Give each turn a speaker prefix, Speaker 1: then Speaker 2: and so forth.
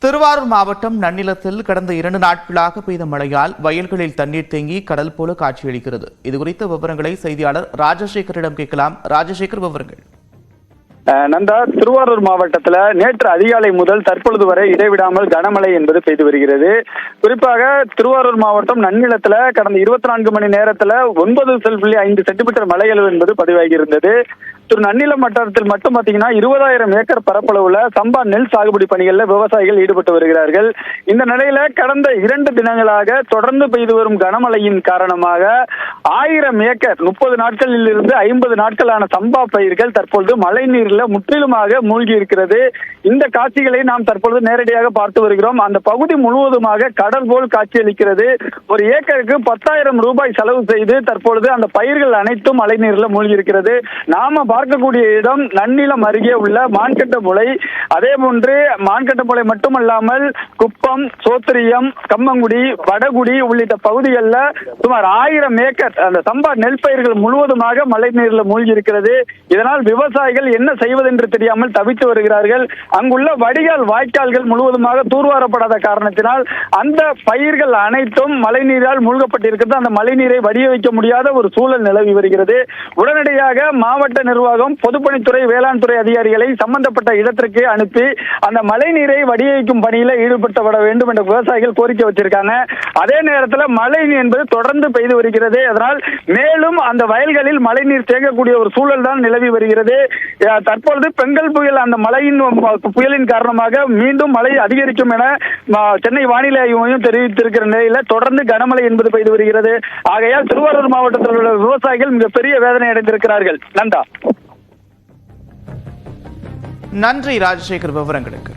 Speaker 1: திருவாரூர் மாவட்டம் நன்னிலத்தில் கடந்த 2 நாட்களாக பெய்த மழையால் வயல்களில் தண்ணீர் தேங்கி கடல் போல காட்சியளிக்கிறது. இதுகுறித்த விவரங்களை செய்தியாளர் ராஜசேகரிடம் கேட்கலாம். ராஜசேகர், விவரங்கள்.
Speaker 2: நந்தா, திருவாரூர் மாவட்டத்தில் நேற்று அதிகாலை முதல் தற்பொழுது வரை இடைவிடாமல் கனமழை என்பது பெய்து வருகிறது. குறிப்பாக திருவாரூர் மாவட்டம் நன்னிலத்தில் கடந்த 24 மணி நேரத்தில் 9.5 சென்டிமீட்டர் மழையளவு என்பது பதிவாகியிருந்தது. நன்னிலம் வட்டாரத்தில் மட்டும் பாத்தீங்கன்னா 20,000 ஏக்கர் பரப்பளவுல சம்பா நெல் சாகுபடி பணிகளில் விவசாயிகள் ஈடுபட்டு வருகிறார்கள். இந்த நிலையில கடந்த 2 தினங்களாக தொடர்ந்து பெய்து வரும் கனமழையின் காரணமாக 1000 ஏக்கர் 30 நாட்களில் இருந்து 50 நாட்களான சம்பா பயிர்கள் தற்பொழுது மழை நீரில் முற்றிலுமாக மூழ்கி இருக்கிறது. இந்த காட்சிகளை நாம் தற்பொழுது நேரடியாக பார்த்து வருகிறோம். அந்த பகுதி முழுவதுமாக கடல் போல் காட்சியளிக்கிறது. ஒரு ஏக்கருக்கு 10,000 ரூபாய் செலவு செய்து தற்பொழுது அந்த பயிர்கள் அனைத்தும் மழை நீரில் மூழ்கி இருக்கிறது. நாம பார்க்கக்கூடிய இடம் நன்னிலம் அருகே உள்ள மான்கட்டமுலை. அதே போன்று மான்கட்டமுலை மட்டுமல்லாமல் குப்பம், சோத்திரியம், கம்மங்குடி, வடகுடி உள்ளிட்ட பகுதிகளில் சுமார் 1000 ஏக்கர் அந்த சம்பா நெல் பயிர்கள் முழுவதுமாக மழை நீரில் மூழ்கி இருக்கிறது. இதனால் விவசாயிகள் என்ன செய்வதென்று தெரியாமல் தவித்து வருகிறார்கள். அங்குள்ள வடிகால் வாய்க்கால்கள் முழுவதுமாக தூர்வாரப்படாத காரணத்தினால் அந்த பயிர்கள் அனைத்தும் மழை நீரால் மூழ்கப்பட்டிருக்கிறது. அந்த மழை நீரை வடிய வைக்க முடியாத ஒரு சூழல் நிலவி வருகிறது. உடனடியாக மாவட்ட நிர்வாகம், பொதுப்பணித்துறை, வேளாண் துறை அதிகாரிகளை சம்பந்தப்பட்ட இடத்திற்கு அனுப்பி அந்த மழை நீரை வடிய வைக்கும் பணியில ஈடுபடுத்தப்பட வேண்டும் என்ற விவசாயிகள் கோரிக்கை வச்சிருக்காங்க. அதே நேரத்தில் மழை என்பது தொடர்ந்து பெய்து வருகிறது. அதனால் மேலும் அந்த வயல்களில் மழை நீர் தேங்கக்கூடிய ஒரு சூழல் தான் நிலவி வருகிறது. தற்பொழுது பெங்கல் புயல் அந்த புயலின் காரணமாக மீண்டும் மழை அதிகரிக்கும் என சென்னை வானிலை ஆய்வு மையம் தெரிவித்திருக்கிற நிலையில தொடர்ந்து கனமழை என்பது பெய்து வருகிறது. ஆகையால் திருவாரூர் மாவட்டத்தில் உள்ள விவசாயிகள் மிகப்பெரிய வேதனை அடைந்திருக்கிறார்கள். நன்றி
Speaker 1: ராஜசேகர், விவரங்களுக்கு.